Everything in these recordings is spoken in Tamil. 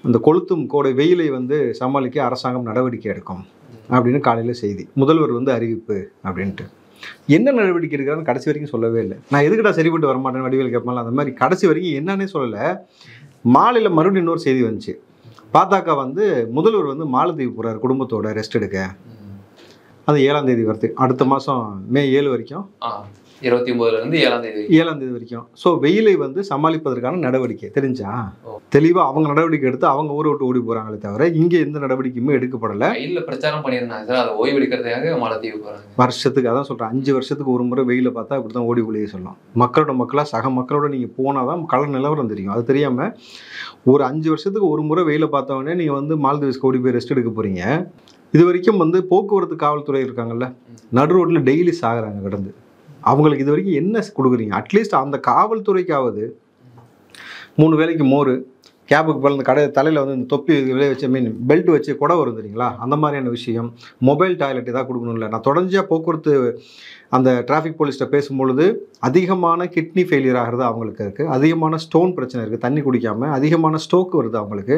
அந்த கொளுத்தும் கோடை வெயிலை வந்து சமாளிக்க அரசாங்கம் நடவடிக்கை எடுக்கும் அப்படின்னு காலையில் செய்தி. முதல்வர் வந்து அறிவிப்பு அப்படின்ட்டு. என்ன நடவடிக்கை எடுக்கிறான்னு கடைசி வரைக்கும் சொல்லவே இல்லை. நான் எதுக்கிட்ட சரிப்பட்டு வரமாட்டேன்னு வடிவேல் கேட்பாங்க. அந்த மாதிரி கடைசி வரைக்கும் என்னன்னே சொல்லலை. மாலையில் மறுபடியும் இன்னொரு செய்தி வந்துச்சு. பார்த்தாக்கா வந்து முதல்வர் வந்து மாலத்தீவு போகிறார் குடும்பத்தோட ரெஸ்ட் எடுக்க. அது 7ஆம் தேதி வருது. அடுத்த மாதம் மே 7 வரைக்கும் 29லேருந்து 7ஆம் தேதி வரைக்கும். ஸோ வெயிலை வந்து சமாளிப்பதற்கான நடவடிக்கை தெரிஞ்சா தெளிவாக அவங்க நடவடிக்கை எடுத்து அவங்க ஊரை விட்டு ஓடி போகிறாங்களே தவிர இங்கே எந்த நடவடிக்கையுமே எடுக்கப்படலை. இல்லை பிரச்சாரம் பண்ணியிருந்தாங்க சார், அதை ஓய்வு எடுக்கிறதுக்காக மாலத்தீவு போகிறாங்க. வருஷத்துக்கு அதான் சொல்கிறேன், 5 வருஷத்துக்கு ஒரு முறை வெயிலை பார்த்தா இப்படி தான் ஓடி ஒளிய சொல்லலாம். மக்களோட மக்களாக சக மக்களோட நீங்கள் போனால் தான் கலர் நிலவரம் தெரியும். அது தெரியாமல் ஒரு 5 வருஷத்துக்கு ஒரு முறை வெயிலை பார்த்தவொடனே நீங்கள் வந்து மாலத்தீவ்ஸ்க்கு ஓடி போய் ரெஸ்ட் எடுக்க போகிறீங்க. இது வரைக்கும் வந்து போக்குவரத்து காவல்துறை இருக்காங்கல்ல, நடு ரோட்டில் டெய்லி சாகுறாங்க கிடந்து. அவங்களுக்கு இது வரைக்கும் என்ன கொடுக்குறீங்க? அட்லீஸ்ட் அந்த காவல்துறைக்காவது 3 வேளைக்கு மோர், கேபுக்கு பிறந்த கடை தலையில் வந்து இந்த தொப்பி விளைய வச்ச பெல்ட் வச்சு கூட வரும் தெரியுங்களா, அந்த மாதிரியான விஷயம். மொபைல் டாய்லெட் ஏதாவது கொடுக்கணும்ல. நான் தொடர்ச்சியாக போக்குவரத்து அந்த டிராஃபிக் போலீஸ்கிட்ட பேசும்பொழுது அதிகமான கிட்னி ஃபெயிலியர் ஆகிறது அவங்களுக்கு இருக்குது, அதிகமான ஸ்டோன் பிரச்சனை இருக்குது, தண்ணி குடிக்காமல் அதிகமான ஸ்ட்ரோக் வருது அவங்களுக்கு,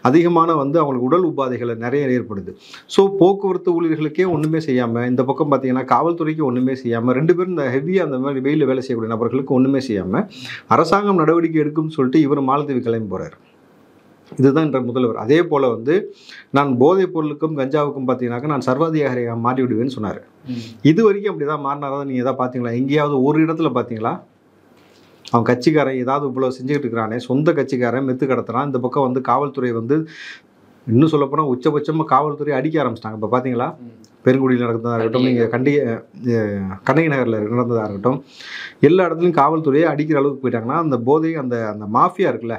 அதிகமான வந்து அவங்களுக்கு உடல் உபாதைகளை நிறைய ஏற்படுது. ஸோ போக்குவரத்து ஊழியர்களுக்கே ஒன்றுமே செய்யாமல், இந்த பக்கம் பார்த்தீங்கன்னா காவல்துறைக்கு ஒன்றுமே செய்யாமல், 2 பேரும் இந்த ஹெவியாக அந்த மாதிரி வெயிலில் வேலை செய்யக்கூடிய நபர்களுக்கு ஒன்றுமே செய்யாமல் அரசாங்கம் நடவடிக்கை எடுக்கும்னு சொல்லிட்டு இவர் மாலத்தீவு கிளம்பி போகிறார். இதுதான் என்ற முதல்வர். அதே போல் வந்து நான் போதைப் பொருளுக்கும் கஞ்சாவுக்கும் பார்த்தீங்கன்னாக்கா நான் சர்வாதிகாரியாக மாறி விடுவேன்னு சொன்னார். இது வரைக்கும் அப்படி தான் மாறினாதான் நீங்கள் எதாவது பார்த்தீங்களா? எங்கேயாவது ஒரு இடத்துல பார்த்தீங்களா? அவன் கட்சிக்காரன் ஏதாவது இவ்வளோ செஞ்சுக்கிட்டு இருக்கிறானே, சொந்த கட்சிக்காரன் மெத்து கடத்துறான். இந்த பக்கம் வந்து காவல்துறை வந்து இன்னும் சொல்லப்போனால் உச்சபட்சமாக காவல்துறை அடிக்க ஆரம்பிச்சிட்டாங்க. இப்போ பார்த்தீங்களா, பெருங்குடியில் நடந்ததாக இருக்கட்டும், நீங்கள் கண்ணகி நகரில் நடந்ததாக இருக்கட்டும், எல்லா இடத்துலையும் காவல்துறையை அடிக்கிற அளவுக்கு போயிட்டாங்கன்னா அந்த போதை அந்த அந்த மாஃபியா இருக்குல்ல,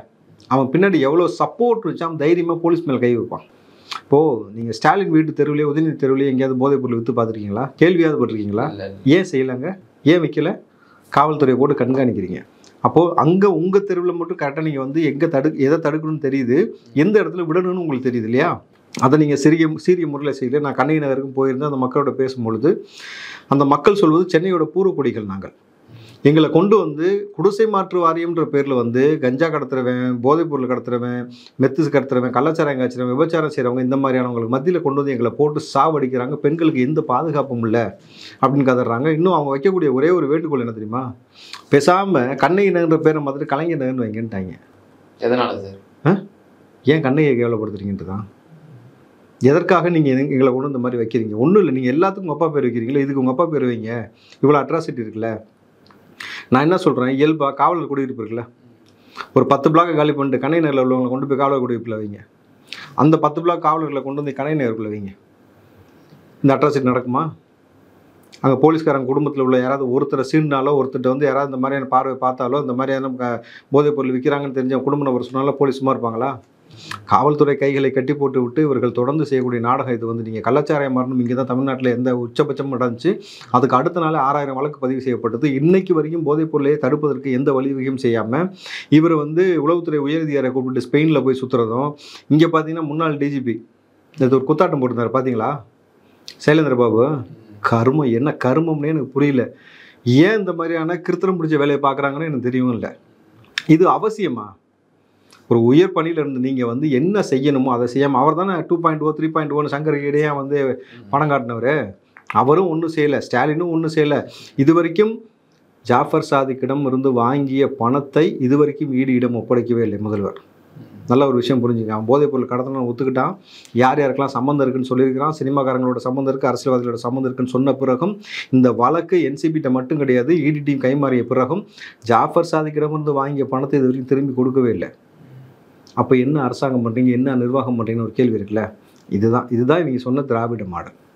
அவன் பின்னாடி எவ்வளோ சப்போர்ட் வச்சு அவன் தைரியமாக போலீஸ் மேலே கை வைப்பான். இப்போது நீங்கள் ஸ்டாலின் வீட்டு தெருவிலே உதயநிதி தெருவிலே எங்கேயாவது போதைப் பொருள் விற்று பார்த்துருக்கீங்களா? கேள்வியாவது பட்டிருக்கீங்களா? ஏன் செய்யலைங்க? ஏன் வைக்கல? காவல்துறையை போட்டு கண்காணிக்கிறீங்க. அப்போது அங்கே உங்கள் தெருவில் மட்டும் கரெக்டாக நீங்கள் வந்து எதை தடுக்கணும்னு தெரியுது, எந்த இடத்துல விடணும்னு உங்களுக்கு தெரியுது இல்லையா? அதை நீங்கள் சீரிய முறையில் செய்யல. நான் கண்ணகி நகருக்கும் போயிருந்து அந்த மக்களோட பேசும்பொழுது அந்த மக்கள் சொல்வது சென்னையோட பூர்வக்குடிகள் நாங்கள். எங்களை கொண்டு வந்து குடிசை மாற்று வாரியம்ன்ற பேரில் வந்து கஞ்சா கடத்துறவன், போதைப் பொருள் கடத்துறவன், மெத்து கடத்துறவன், கள்ளச்சாராயம் காய்ச்சிறவன், விபச்சாரம் செய்கிறவங்க, இந்த மாதிரியானவங்களுக்கு மத்தியில் கொண்டு வந்து எங்களை போட்டு சாவடிக்கிறாங்க. பெண்களுக்கு எந்த பாதுகாப்பும் இல்லை அப்படின்னு கதறாங்க. இன்னும் அவங்க வைக்கக்கூடிய ஒரே ஒரு வேண்டுகோள் என்ன தெரியுமா? பேசாமல் கண்ணகி நகர்ன்ற பேரை மாதிரி கலைஞர் நகர்னு வைங்கன்ட்டாங்க. எதனால சார்? ஏன் கண்ணகியை கேவலப்படுத்துறீங்கன்ட்டு தான். எதற்காக நீங்கள் எங்களை கொண்டு இந்த மாதிரி வைக்கிறீங்க? ஒன்றும் இல்லை, நீங்கள் எல்லாத்துக்கும் உங்கள் அப்பா பேர் வைக்கிறீங்களா, இதுக்கு உங்கள் அப்பா பேர் வைங்க. இவ்வளோ அட்ராசிட்டி இருக்குல்ல. நான் என்ன சொல்கிறேன், இயல்பாக காவலர் குடியிருப்பு இருக்குல்ல, ஒரு 10 பிளாக்கை காலி பண்ணிட்டு கண்ணகி நகரில் உள்ளவங்களை கொண்டு போய் காவலர் குடியிருப்பில் வைங்க. அந்த 10 பிளாக் காவலர்களை கொண்டு வந்து கண்ணகி நகருக்குள்ளே வைங்க. இந்த அட்ராசிட்டி நடக்குமா? அங்கே போலீஸ்காரங்க குடும்பத்தில் உள்ள யாராவது ஒருத்தரை சீண்டாலோ, ஒருத்தர் வந்து யாராவது இந்த மாதிரியான பார்வை பார்த்தாலோ, இந்த மாதிரியான போதைப் பொருள் விற்கிறாங்கன்னு தெரிஞ்ச குடும்ப நபர் சொன்னாலும் போலீஸ் சும்மா இருப்பாங்களா? காவல்துறை கைகளை கட்டி போட்டு விட்டு இவர்கள் தொடர்ந்து செய்யக்கூடிய நாடகம் இது. வந்து நீங்கள் கள்ளச்சாராயம் மரணம் இங்கே தான் தமிழ்நாட்டில் எந்த உச்சபட்சமும் நடந்துச்சு. அதுக்கு அடுத்த நாள் 6000 வழக்கு பதிவு செய்யப்பட்டது. இன்னைக்கு வரைக்கும் போதைப் பொருளையே தடுப்பதற்கு எந்த வழிவகையும் செய்யாமல் இவர் வந்து உளவுத்துறை உயரதிகாரை கூப்பிட்டு ஸ்பெயினில் போய் சுற்றுறதும். இங்கே பார்த்தீங்கன்னா முன்னாள் டிஜிபி இது ஒரு குத்தாட்டம் போட்டிருந்தார் பார்த்தீங்களா, சைலேந்திர பாபு. கருமம் என்ன கருமம்னே எனக்கு புரியல. ஏன் இந்த மாதிரியான கிருத்திரம் பிடிச்ச வேலையை பார்க்குறாங்கன்னு எனக்கு தெரியவும் இல்லை. இது அவசியமா? ஒரு உயர் பணியில் இருந்து நீங்கள் வந்து என்ன செய்யணுமோ அதை செய்யாமல், அவர் தானே 2.0 3.1 சங்கர் இடையே வந்து பணம் காட்டினவர். அவரும் ஒன்றும் செய்யலை, ஸ்டாலினும் ஒன்றும் செய்யலை. இது வரைக்கும் ஜாஃபர் சாதிக்கிடம் இருந்து வாங்கிய பணத்தை இது வரைக்கும் ஈடியிடம் ஒப்படைக்கவே இல்லை முதல்வர். நல்ல ஒரு விஷயம் புரிஞ்சுங்க. அவன் போதைப் பொருள் கடத்தணும் ஒத்துக்கிட்டான். யார் யாருக்கெல்லாம் சம்மந்தம் இருக்குன்னு சொல்லியிருக்கிறான். சினிமாக்காரங்களோட சம்மந்தம் இருக்குது, அரசியல்வாதிகளோட சம்மந்தம் இருக்குன்னு சொன்ன பிறகும் இந்த வழக்கு என்சிபிட்ட மட்டும் கிடையாது, இடி டீம் கைமாறிய பிறகும் ஜாஃபர் சாதிக்கிடமிருந்து வாங்கிய பணத்தை இது வரைக்கும் திரும்பி கொடுக்கவே இல்லை. அப்போ என்ன அரசாங்கம் பண்ணுறீங்க, என்ன நிர்வாகம் பண்ணுறீங்கன்னு ஒரு கேள்வி இருக்குல்ல. இதுதான் இவங்க சொன்ன திராவிட மாடல்.